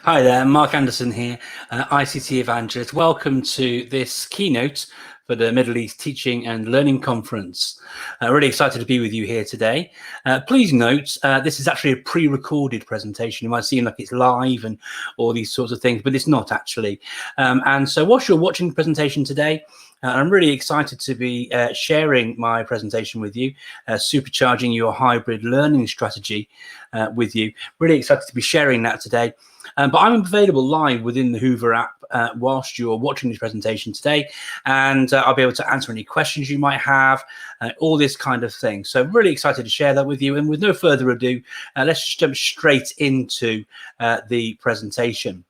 Hi there, Mark Anderson here, ICT Evangelist. Welcome to this keynote for the Middle East Teaching and Learning Conference. Really excited to be with you here today. Please note, this is actually a pre-recorded presentation. It might seem like it's live and all these sorts of things, but it's not actually. And so whilst you're watching the presentation today, I'm really excited to be sharing my presentation with you, supercharging your hybrid learning strategy with you. Really excited to be sharing that today. But I'm available live within the Hoover app whilst you're watching this presentation today, and I'll be able to answer any questions you might have, all this kind of thing. So really excited to share that with you. And with no further ado, let's just jump straight into the presentation.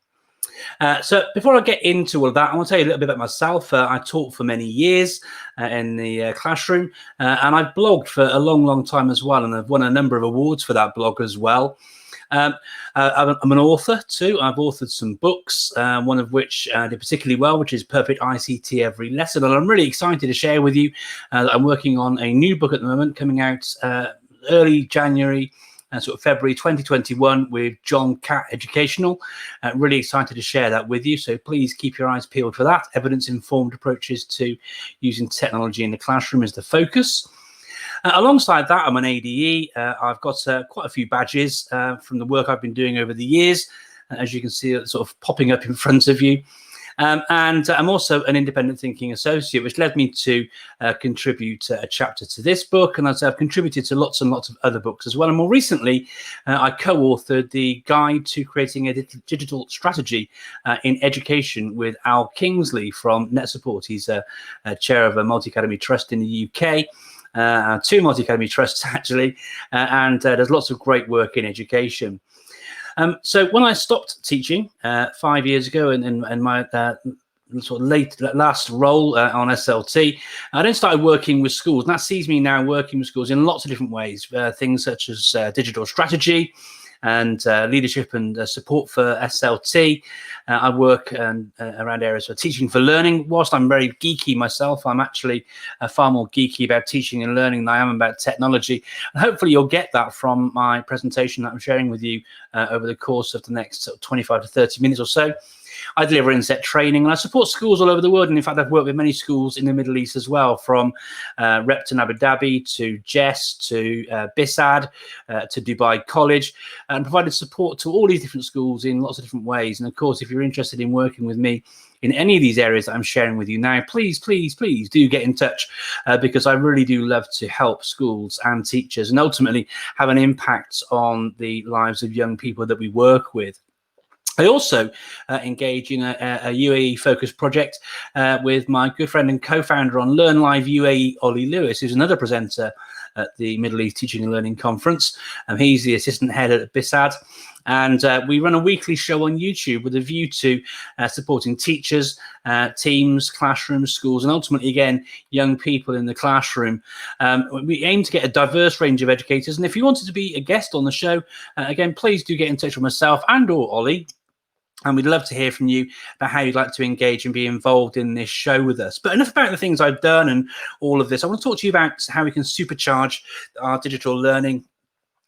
So before I get into all of that, I want to tell you a little bit about myself. I taught for many years in the classroom, and I've blogged for a long time as well, and I've won a number of awards for that blog as well. I'm an author too. I've authored some books, one of which did particularly well, which is Perfect ICT Every Lesson. And I'm really excited to share with you that I'm working on a new book at the moment, coming out early January, sort of February 2021, with John Catt Educational. Really excited to share that with you. So please keep your eyes peeled for that. Evidence-informed approaches to using technology in the classroom is the focus. Alongside that, I'm an ADE. I've got quite a few badges from the work I've been doing over the years, as you can see, it's sort of popping up in front of you. And I'm also an independent thinking associate, which led me to contribute a chapter to this book. And as I've contributed to lots and lots of other books as well. And more recently, I co-authored the Guide to Creating a Digital Strategy in Education with Al Kingsley from NetSupport. He's a chair of a multi-academy trust in the UK. Two multi-academy trusts actually, and there's lots of great work in education. So when I stopped teaching 5 years ago, and my sort of last role on SLT, I then started working with schools, and that sees me now working with schools in lots of different ways, things such as digital strategy and leadership and support for SLT. I work around areas for teaching for learning. Whilst I'm very geeky myself, I'm actually far more geeky about teaching and learning than I am about technology. And hopefully you'll get that from my presentation that I'm sharing with you over the course of the next 25 to 30 minutes or so. I deliver inset training, and I support schools all over the world. And in fact, I've worked with many schools in the Middle East as well, from Repton Abu Dhabi to Jess to Bisad to Dubai College, and provided support to all these different schools in lots of different ways. And of course, if you're interested in working with me in any of these areas that I'm sharing with you now, please do get in touch, because I really do love to help schools and teachers and ultimately have an impact on the lives of young people that we work with. I also engage in a UAE-focused project with my good friend and co-founder on Learn Live UAE, Ollie Lewis, who's another presenter at the Middle East Teaching and Learning Conference. He's the assistant head at Bisad. And we run a weekly show on YouTube with a view to supporting teachers, teams, classrooms, schools, and ultimately, again, young people in the classroom. We aim to get a diverse range of educators. And if you wanted to be a guest on the show, again, please do get in touch with myself and or Ollie. And we'd love to hear from you about how you'd like to engage and be involved in this show with us. But enough about the things I've done and all of this. I want to talk to you about how we can supercharge our digital learning,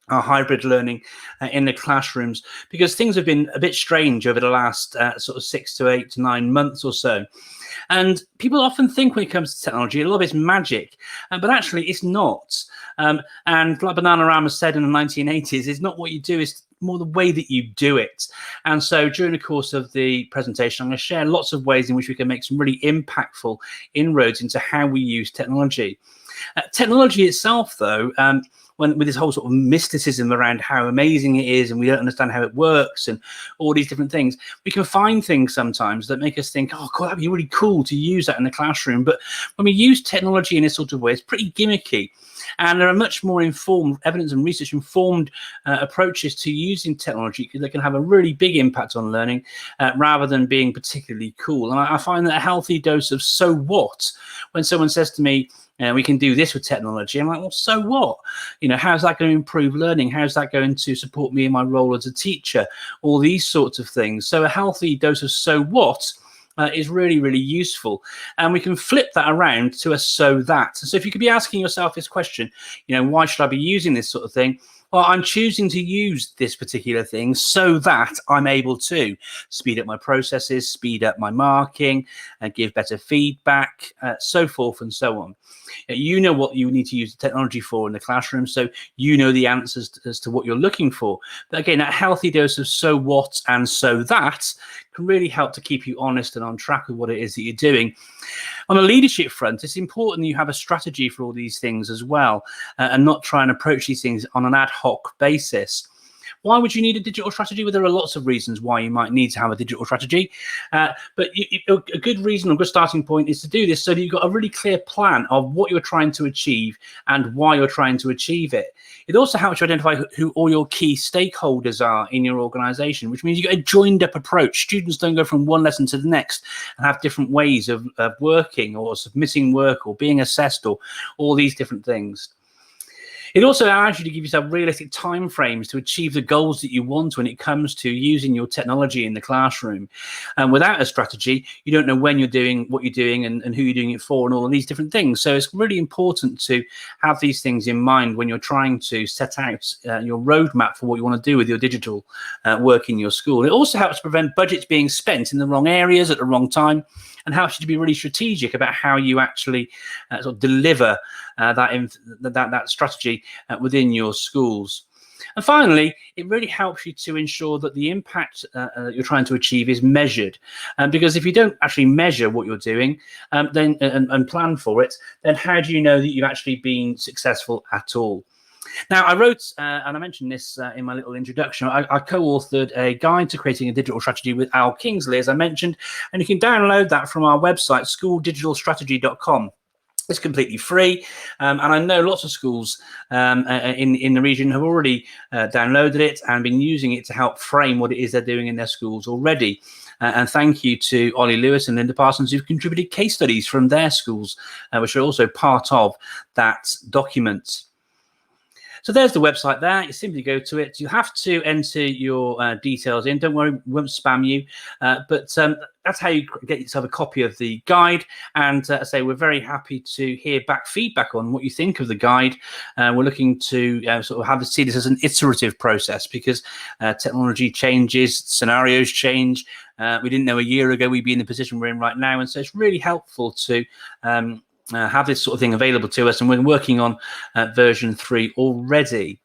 our hybrid learning in the classrooms, because things have been a bit strange over the last sort of 6 to 8 to 9 months or so. And people often think when it comes to technology, a lot of it's magic, but actually it's not. And like Bananarama said in the 1980s, it's not what you do, it's more the way that you do it. And so during the course of the presentation, I'm going to share lots of ways in which we can make some really impactful inroads into how we use technology. Technology itself, though, with this whole sort of mysticism around how amazing it is and we don't understand how it works and all these different things, we can find things sometimes that make us think, oh, God, that'd be really cool to use that in the classroom. But when we use technology in this sort of way, it's pretty gimmicky. And there are much more informed, evidence and research informed approaches to using technology that can have a really big impact on learning rather than being particularly cool. And I find that a healthy dose of so what, when someone says to me, we can do this with technology, I'm like, well, so what? You know, how's that going to improve learning? How's that going to support me in my role as a teacher? All these sorts of things. So a healthy dose of so what is really useful, and we can flip that around to a so that. So if you could be asking yourself this question, you know, why should I be using this sort of thing? Well, I'm choosing to use this particular thing so that I'm able to speed up my processes, speed up my marking, and give better feedback, so forth and so on. You know what you need to use the technology for in the classroom, so you know the answers as to what you're looking for. But again, that healthy dose of so what and so that can really help to keep you honest and on track with what it is that you're doing. On a leadership front, it's important that you have a strategy for all these things as well, and not try and approach these things on an ad hoc basis. Why would you need a digital strategy? Well, there are lots of reasons why you might need to have a digital strategy, but a good reason, a good starting point is to do this so that you've got a really clear plan of what you're trying to achieve and why you're trying to achieve it. It also helps you identify who all your key stakeholders are in your organization, which means you get a joined up approach. Students don't go from one lesson to the next and have different ways of working or submitting work or being assessed or all these different things. It also allows you to give yourself realistic timeframes to achieve the goals that you want when it comes to using your technology in the classroom. And without a strategy, you don't know when you're doing what you're doing and who you're doing it for and all of these different things. So it's really important to have these things in mind when you're trying to set out your roadmap for what you want to do with your digital work in your school. It also helps prevent budgets being spent in the wrong areas at the wrong time, and helps you to be really strategic about how you actually sort of deliver that strategy within your schools. And finally, it really helps you to ensure that the impact that you're trying to achieve is measured. Because if you don't actually measure what you're doing then and plan for it, then how do you know that you've actually been successful at all? Now, I wrote, and I mentioned this in my little introduction, I co-authored a guide to creating a digital strategy with Al Kingsley, as I mentioned, and you can download that from our website, schooldigitalstrategy.com. It's completely free, and I know lots of schools in the region have already downloaded it and been using it to help frame what it is they're doing in their schools already. And thank you to Ollie Lewis and Linda Parsons, who've contributed case studies from their schools, which are also part of that document. So there's the website there. You simply go to it. You have to enter your details in. Don't worry, we won't spam you. But that's how you get yourself a copy of the guide. And I say we're very happy to hear back feedback on what you think of the guide. We're looking to sort of see this as an iterative process, because technology changes, scenarios change. We didn't know a year ago we'd be in the position we're in right now. And so it's really helpful to have this sort of thing available to us, and we're working on version 3 already.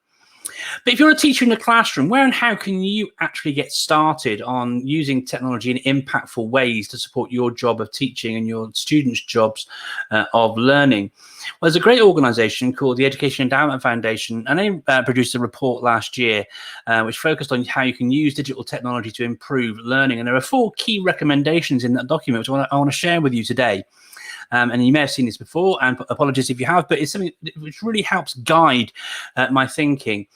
But if you're a teacher in the classroom, where and how can you actually get started on using technology in impactful ways to support your job of teaching and your students' jobs of learning? Well, there's a great organization called the Education Endowment Foundation, and they produced a report last year which focused on how you can use digital technology to improve learning. And there are 4 key recommendations in that document which I want to share with you today. And you may have seen this before, and apologies if you have, but it's something which really helps guide my thinking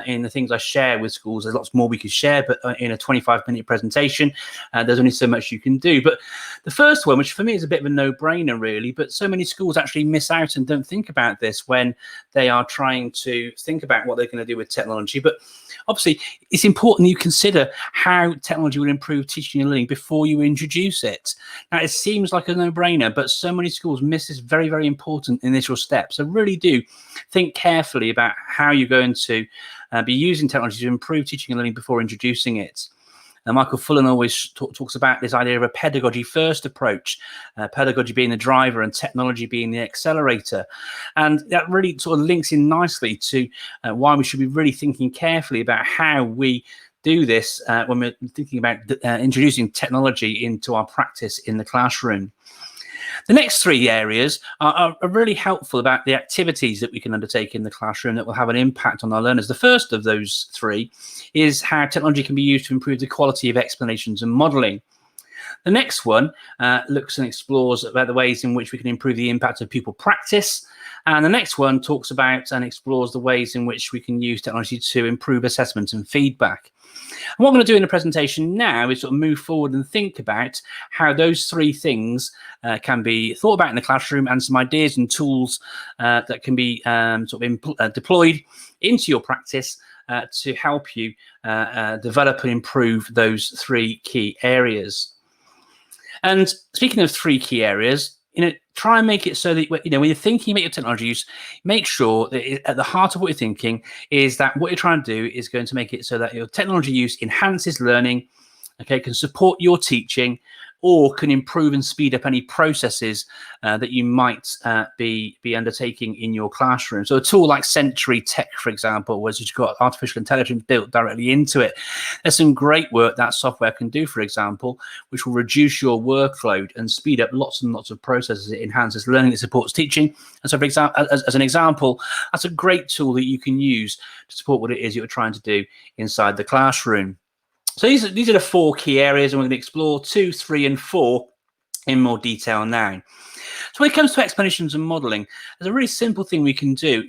in the things I share with schools. There's lots more we could share, but in a 25-minute presentation, there's only so much you can do. But the first one, which for me is a bit of a no-brainer, really, but so many schools actually miss out and don't think about this when they are trying to think about what they're going to do with technology. But obviously, it's important you consider how technology will improve teaching and learning before you introduce it. Now, it seems like a no-brainer, but so many schools miss this very, very important initial step. So really do think carefully about how you're going to be using technology to improve teaching and learning before introducing it. And Michael Fullan always talks about this idea of a pedagogy first approach, pedagogy being the driver and technology being the accelerator. And that really sort of links in nicely to why we should be really thinking carefully about how we do this when we're thinking about introducing technology into our practice in the classroom. The next 3 areas are really helpful about the activities that we can undertake in the classroom that will have an impact on our learners. The first of those 3 is how technology can be used to improve the quality of explanations and modelling. The next one looks and explores about the ways in which we can improve the impact of pupil practice. And the next one talks about and explores the ways in which we can use technology to improve assessment and feedback. And what I'm going to do in the presentation now is sort of move forward and think about how those 3 things can be thought about in the classroom, and some ideas and tools that can be sort of deployed into your practice to help you develop and improve those 3 key areas. And speaking of 3 key areas, try and make it so that, when you're thinking about your technology use, make sure that at the heart of what you're thinking is that what you're trying to do is going to make it so that your technology use enhances learning, okay, can support your teaching, or can improve and speed up any processes that you might be undertaking in your classroom. So a tool like Sentry Tech, for example, where you've got artificial intelligence built directly into it. There's some great work that software can do, for example, which will reduce your workload and speed up lots and lots of processes. It enhances learning, it supports teaching. And so, for example, as an example, that's a great tool that you can use to support what it is you're trying to do inside the classroom. So these are the 4 key areas, and we're going to explore 2, 3, and 4 in more detail now. So when it comes to explanations and modeling, there's a really simple thing we can do.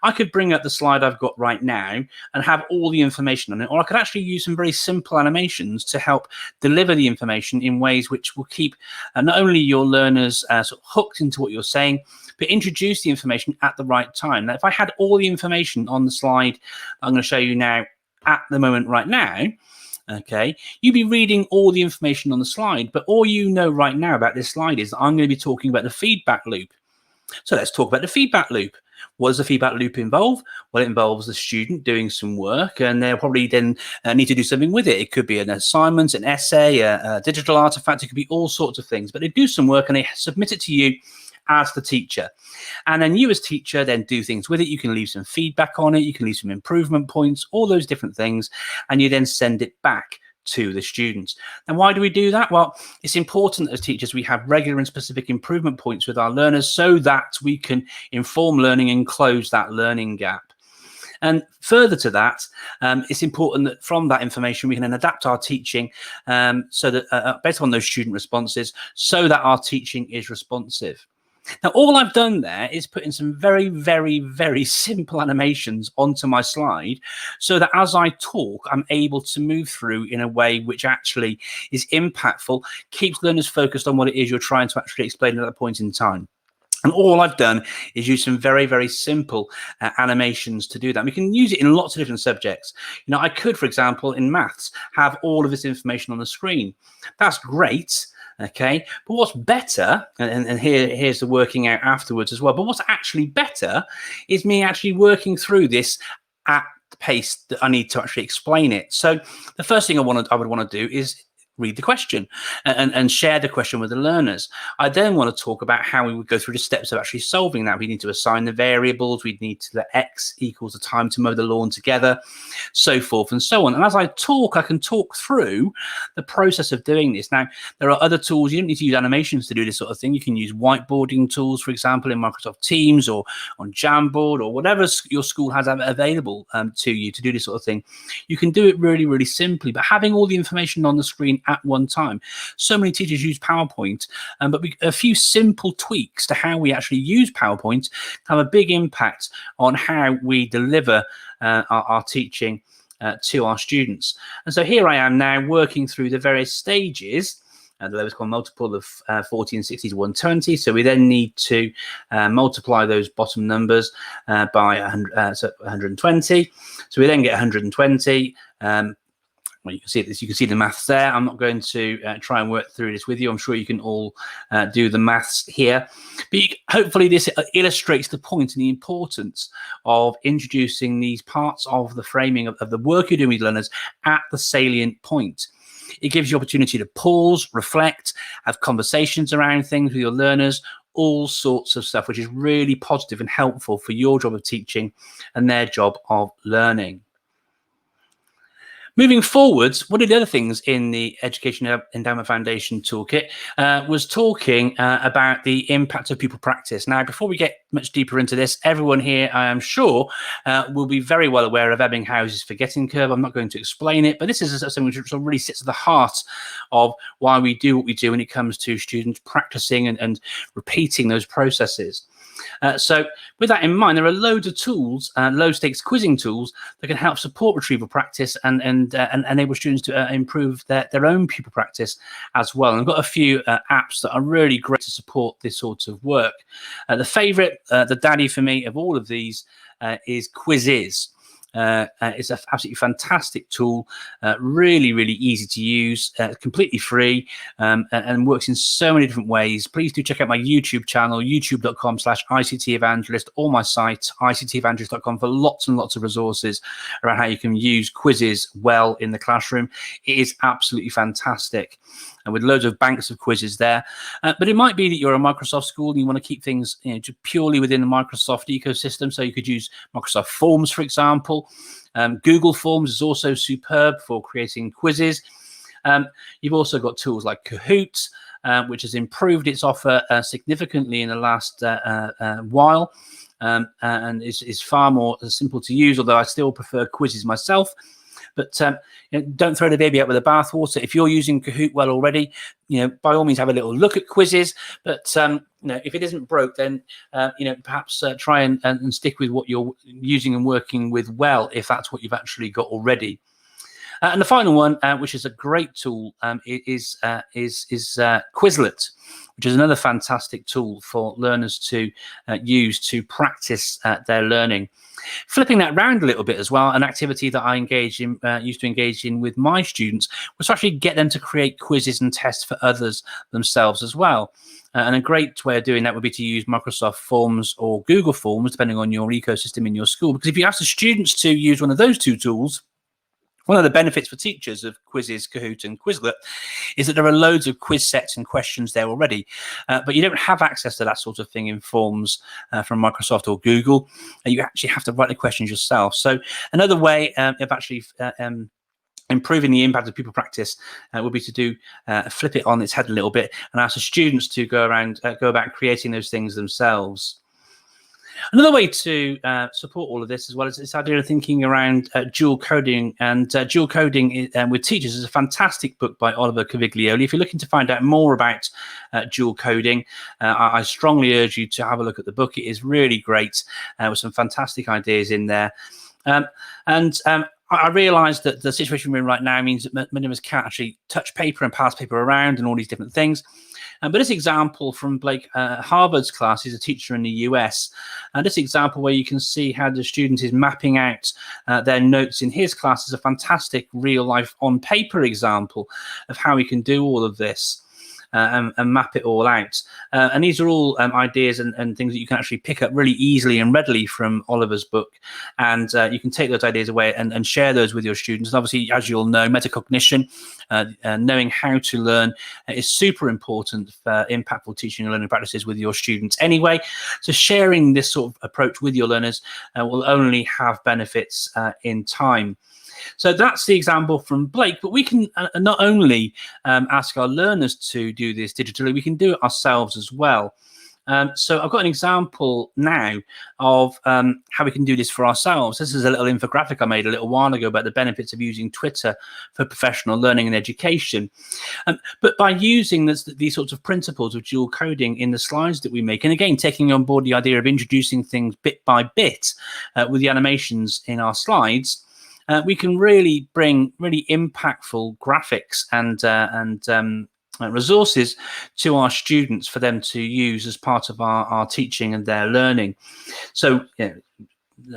I could bring up the slide I've got right now and have all the information on it, or I could actually use some very simple animations to help deliver the information in ways which will keep not only your learners sort of hooked into what you're saying, but introduce the information at the right time. Now, if I had all the information on the slide I'm going to show you now at the moment right now, okay, you'd be reading all the information on the slide, but all you know right now about this slide is that I'm going to be talking about the feedback loop. So let's talk about the feedback loop. What does the feedback loop involve? Well, it involves the student doing some work, and they'll probably then need to do something with it. It could be an assignment, an essay, a digital artifact. It could be all sorts of things, but they do some work and they submit it to you as the teacher, and then you as teacher then do things with it. You can leave some feedback on it, you can leave some improvement points, all those different things, and you then send it back to the students. And why do we do that? Well, it's important as teachers we have regular and specific improvement points with our learners so that we can inform learning and close that learning gap. And further to that, it's important that from that information we can then adapt our teaching so that based on those student responses, so that our teaching is responsive. Now, all I've done there is put in some very, very, very simple animations onto my slide so that as I talk, I'm able to move through in a way which actually is impactful, keeps learners focused on what it is you're trying to actually explain at that point in time. And all I've done is use some very, very simple animations to do that. We can use it in lots of different subjects. I could, for example, in maths, have all of this information on the screen. That's great. Okay, but what's better, and here's the working out afterwards as well, but what's actually better is me actually working through this at the pace that I need to actually explain it. So the first thing I would want to do is read the question and share the question with the learners. I then want to talk about how we would go through the steps of actually solving that. We need to assign the variables. We need to let X equals the time to mow the lawn together, so forth and so on. And as I talk, I can talk through the process of doing this. Now, there are other tools. You don't need to use animations to do this sort of thing. You can use whiteboarding tools, for example, in Microsoft Teams or on Jamboard or whatever your school has available to you to do this sort of thing. You can do it really, really simply, but having all the information on the screen at one time. So many teachers use PowerPoint, but a few simple tweaks to how we actually use PowerPoint have a big impact on how we deliver our teaching to our students. And so here I am now working through the various stages. The lowest common multiple of 40 and 60 to 120. So we then need to multiply those bottom numbers by 120. So we then get 120. Well, you can see this. You can see the maths there. I'm not going to try and work through this with you. I'm sure you can all do the maths here. But hopefully this illustrates the point and the importance of introducing these parts of the framing of the work you're doing with learners at the salient point. It gives you opportunity to pause, reflect, have conversations around things with your learners, all sorts of stuff, which is really positive and helpful for your job of teaching and their job of learning. Moving forwards, one of the other things in the Education Endowment Foundation toolkit was talking about the impact of pupil practice. Now, before we get much deeper into this, everyone here, I am sure, will be very well aware of Ebbinghaus's forgetting curve. I'm not going to explain it, but this is something which really sits at the heart of why we do what we do when it comes to students practicing and repeating those processes. So with that in mind, there are loads of tools, low-stakes quizzing tools that can help support retrieval practice and enable students to improve their own pupil practice as well. And I've got a few apps that are really great to support this sort of work. The favourite, the daddy for me of all of these is Quizzes. It's an absolutely fantastic tool, really, really easy to use, completely free, and works in so many different ways. Please do check out my YouTube channel, youtube.com/ICT Evangelist, or my site, ICTEvangelist.com, for lots and lots of resources around how you can use quizzes well in the classroom. It is absolutely fantastic, and with loads of banks of quizzes there. But it might be that you're a Microsoft school and you want to keep things just purely within the Microsoft ecosystem. So you could use Microsoft Forms, for example. Google Forms is also superb for creating quizzes. You've also got tools like Kahoot, which has improved its offer significantly in the last while, and is far more simple to use, although I still prefer quizzes myself. But don't throw the baby out with the bathwater. If you're using Kahoot well already, by all means have a little look at quizzes. But if it isn't broke, then perhaps try and stick with what you're using and working with well, if that's what you've actually got already. And the final one, which is a great tool, is Quizlet, which is another fantastic tool for learners to use to practice their learning. Flipping that round a little bit as well, an activity that I used to engage in with my students was to actually get them to create quizzes and tests for others themselves as well. And a great way of doing that would be to use Microsoft Forms or Google Forms, depending on your ecosystem in your school. Because if you ask the students to use one of those two tools, one of the benefits for teachers of quizzes, Kahoot and Quizlet, is that there are loads of quiz sets and questions there already, but you don't have access to that sort of thing in Forms from Microsoft or Google. You actually have to write the questions yourself. So another way of actually improving the impact of pupil practice would be to do flip it on its head a little bit and ask the students to go about creating those things themselves. Another way to support all of this as well is this idea of thinking around dual coding. And Dual Coding with Teachers is a fantastic book by Oliver Caviglioli. If you're looking to find out more about dual coding, I strongly urge you to have a look at the book. It is really great with some fantastic ideas in there. I realise that the situation we're in right now means that many of us can't actually touch paper and pass paper around and all these different things. But this example from Blake Harvard's class, he's a teacher in the US, and this example where you can see how the student is mapping out their notes in his class is a fantastic real life on paper example of how we can do all of this. And map it all out. And these are all ideas and things that you can actually pick up really easily and readily from Oliver's book. And you can take those ideas away and share those with your students. And obviously, as you'll know, metacognition, knowing how to learn is super important for impactful teaching and learning practices with your students anyway. So sharing this sort of approach with your learners will only have benefits in time. So that's the example from Blake, but we can not only ask our learners to do this digitally, we can do it ourselves as well. So I've got an example now of how we can do this for ourselves. This is a little infographic I made a little while ago about the benefits of using Twitter for professional learning and education. But by using these sorts of principles of dual coding in the slides that we make, and again, taking on board the idea of introducing things bit by bit with the animations in our slides, we can really bring really impactful graphics and resources to our students for them to use as part of our teaching and their learning. So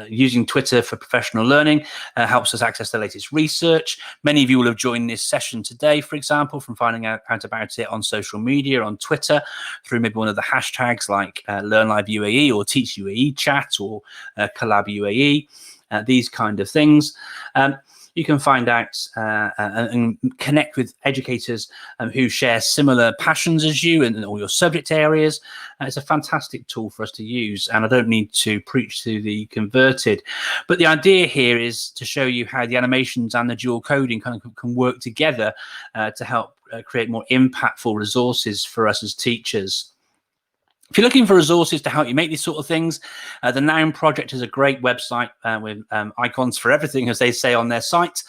using Twitter for professional learning helps us access the latest research. Many of you will have joined this session today, for example, from finding out about it on social media, on Twitter, through maybe one of the hashtags like LearnLiveUAE or TeachUAE Chat or CollabUAE. These kind of things. You can find out and connect with educators who share similar passions as you and all your subject areas. It's a fantastic tool for us to use, and I don't need to preach to the converted. But the idea here is to show you how the animations and the dual coding kind of can work together to help create more impactful resources for us as teachers. If you're looking for resources to help you make these sort of things, the Noun Project is a great website with icons for everything, as they say on their site.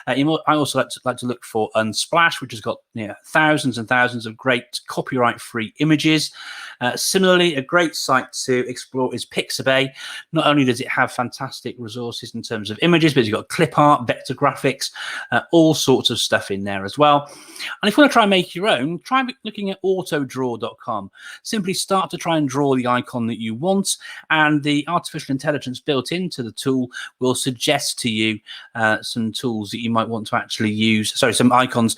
I also like to look for Unsplash, which has got thousands and thousands of great copyright-free images. Similarly, a great site to explore is Pixabay. Not only does it have fantastic resources in terms of images, but it's got clip art, vector graphics, all sorts of stuff in there as well. And if you want to try and make your own, try looking at autodraw.com. Simply start to to try and draw the icon that you want, and the artificial intelligence built into the tool will suggest to you some tools that you might want to actually use, some icons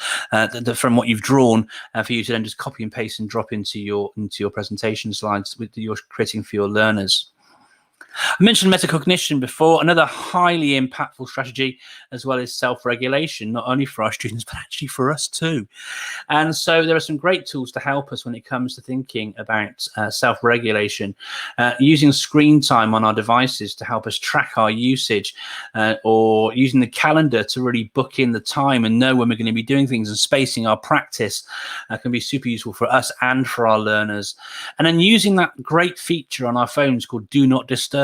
from what you've drawn for you to then just copy and paste and drop into your presentation slides that you're creating for your learners. I mentioned metacognition before. Another highly impactful strategy as well is self-regulation, not only for our students, but actually for us too. And so there are some great tools to help us when it comes to thinking about self-regulation, using screen time on our devices to help us track our usage, or using the calendar to really book in the time and know when we're going to be doing things, and spacing our practice can be super useful for us and for our learners. And then using that great feature on our phones called Do Not Disturb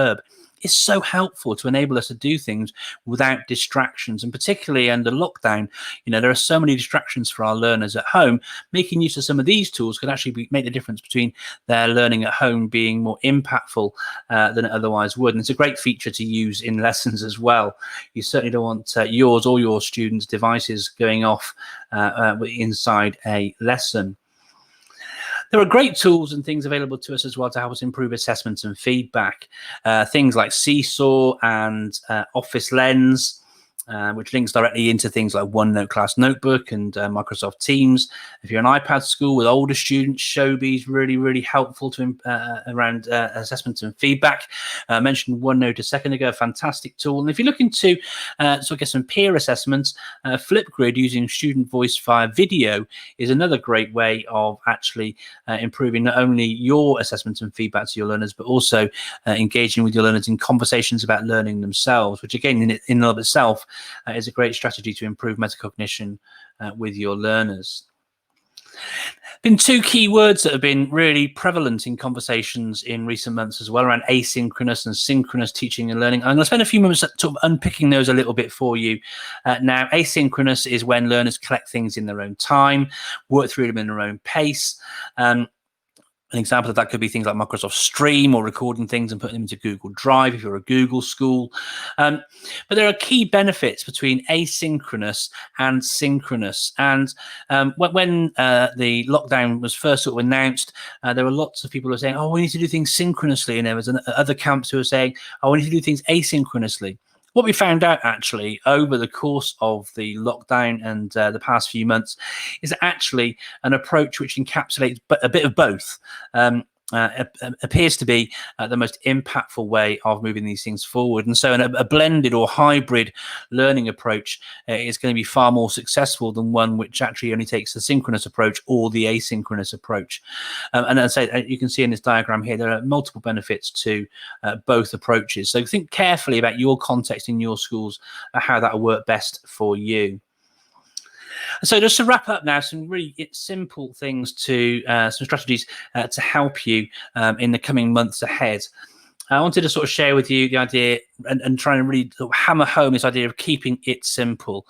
is so helpful to enable us to do things without distractions, and particularly under lockdown, there are so many distractions for our learners at home. Making use of some of these tools could actually make the difference between their learning at home being more impactful than it otherwise would. And it's a great feature to use in lessons as well. You certainly don't want yours or your students' devices going off inside a lesson. There are great tools and things available to us as well to help us improve assessments and feedback. Things like Seesaw and Office Lens, which links directly into things like OneNote Class Notebook and Microsoft Teams. If you're an iPad school with older students, Shobi is really, really helpful to around assessments and feedback. I mentioned OneNote a second ago, a fantastic tool. And if you're looking to get some peer assessments, Flipgrid using student voice via video is another great way of actually improving not only your assessments and feedback to your learners, but also engaging with your learners in conversations about learning themselves, which again, in and of itself, is a great strategy to improve metacognition with your learners. Been two key words that have been really prevalent in conversations in recent months as well, around asynchronous and synchronous teaching and learning. I'm going to spend a few moments sort of unpicking those a little bit for you. Now, asynchronous is when learners collect things in their own time, work through them in their own pace. An example of that could be things like Microsoft Stream, or recording things and putting them into Google Drive if you're a Google school. But there are key benefits between asynchronous and synchronous. And when the lockdown was first sort of announced, there were lots of people who were saying, oh, we need to do things synchronously. And there was other camps who were saying, oh, we need to do things asynchronously. What we found out actually over the course of the lockdown and the past few months is actually an approach which encapsulates a bit of both. Appears to be the most impactful way of moving these things forward. And so a blended or hybrid learning approach is going to be far more successful than one which actually only takes the synchronous approach or the asynchronous approach. And as I say, you can see in this diagram here, there are multiple benefits to both approaches. So think carefully about your context in your schools, how that will work best for you. So just to wrap up now, some really simple things some strategies to help you in the coming months ahead. I wanted to sort of share with you the idea and try and really sort of hammer home this idea of keeping it simple,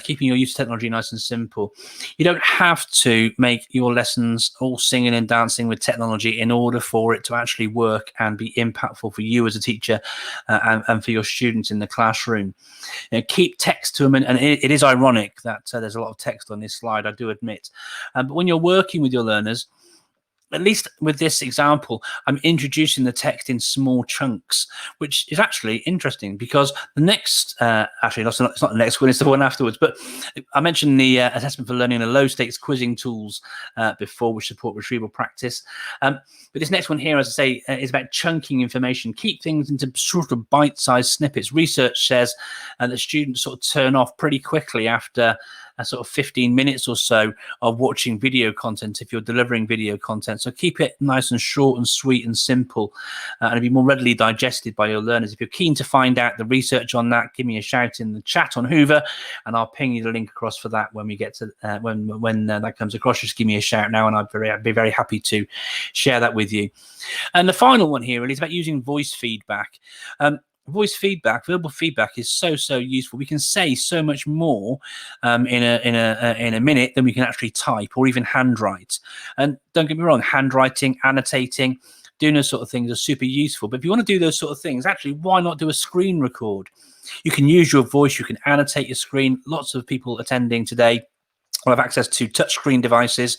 keeping your use of technology nice and simple. You don't have to make your lessons all singing and dancing with technology in order for it to actually work and be impactful for you as a teacher and for your students in the classroom. Keep text to them, and it is ironic that there's a lot of text on this slide, I do admit. But when you're working with your learners, at least with this example, I'm introducing the text in small chunks, which is actually interesting because the next, actually, it's not the next one, it's the one afterwards, but I mentioned the assessment for learning and the low stakes quizzing tools before, which support retrieval practice. But this next one here, as I say, is about chunking information, keep things into sort of bite-sized snippets. Research says that students sort of turn off pretty quickly after sort of 15 minutes or so of watching video content if you're delivering video content. So keep it nice and short and sweet and simple, and it'll be more readily digested by your learners. If you're keen to find out the research on that, give me a shout in the chat on Hoover, and I'll ping you the link across for that when we get to when that comes across. Just give me a shout now, and I'd be very happy to share that with you. And the final one here really is about using voice feedback. Voice feedback, verbal feedback is so useful. We can say so much more in a minute than we can actually type or even handwrite. And don't get me wrong, handwriting, annotating, doing those sort of things are super useful. But if you want to do those sort of things, actually, why not do a screen record? You can use your voice, you can annotate your screen. Lots of people attending today will have access to touchscreen devices,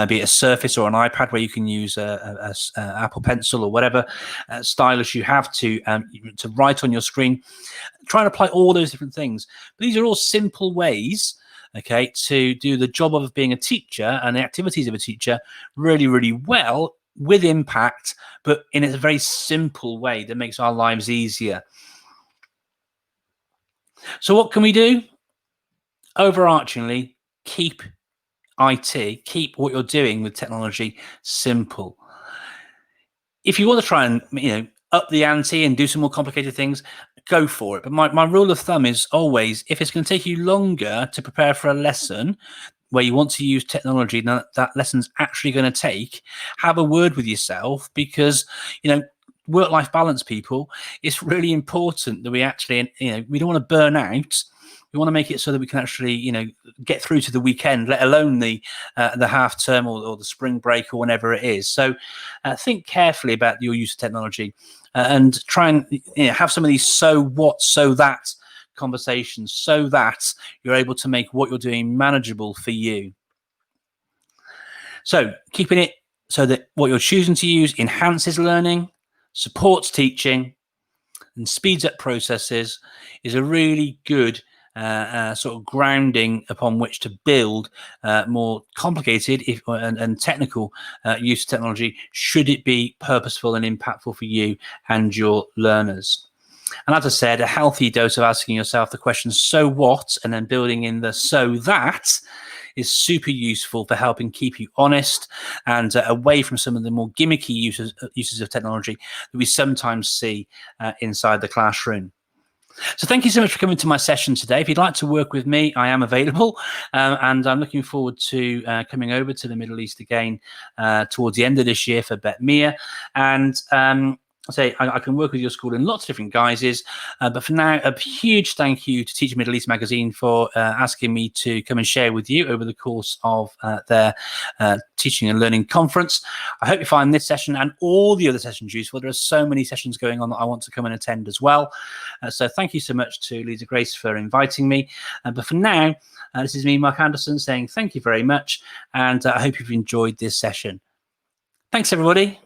be it a Surface or an iPad, where you can use a Apple Pencil or whatever stylus you have to write on your screen. Try and apply all those different things. But these are all simple ways, okay, to do the job of being a teacher and the activities of a teacher really, really well, with impact, but in a very simple way that makes our lives easier. So what can we do? Overarchingly, keep what you're doing with technology simple. If you want to try and up the ante and do some more complicated things, go for it. But my rule of thumb is always, if it's going to take you longer to prepare for a lesson where you want to use technology that lesson's actually going to take, have a word with yourself, because work-life balance, people, it's really important that we actually, we don't want to burn out. We want to make it so that we can actually, get through to the weekend, let alone the half term or the spring break or whenever it is. So think carefully about your use of technology and try and have some of these so what, so that conversations, so that you're able to make what you're doing manageable for you. So keeping it so that what you're choosing to use enhances learning, supports teaching, and speeds up processes is a really good sort of grounding upon which to build more complicated and technical use of technology, should it be purposeful and impactful for you and your learners. And as I said, a healthy dose of asking yourself the question, so what, and then building in the so that, is super useful for helping keep you honest and away from some of the more gimmicky uses of technology that we sometimes see inside the classroom. So thank you so much for coming to my session today. If you'd like to work with me, I am available, and I'm looking forward to coming over to the Middle East again towards the end of this year for Bet Mia. And I can work with your school in lots of different guises, but for now, a huge thank you to Teach Middle East Magazine for asking me to come and share with you over the course of their teaching and learning conference. I hope you find this session and all the other sessions useful. There are so many sessions going on that I want to come and attend as well. So thank you so much to Lisa Grace for inviting me. But for now, this is me, Mark Anderson, saying thank you very much, and I hope you've enjoyed this session. Thanks, everybody.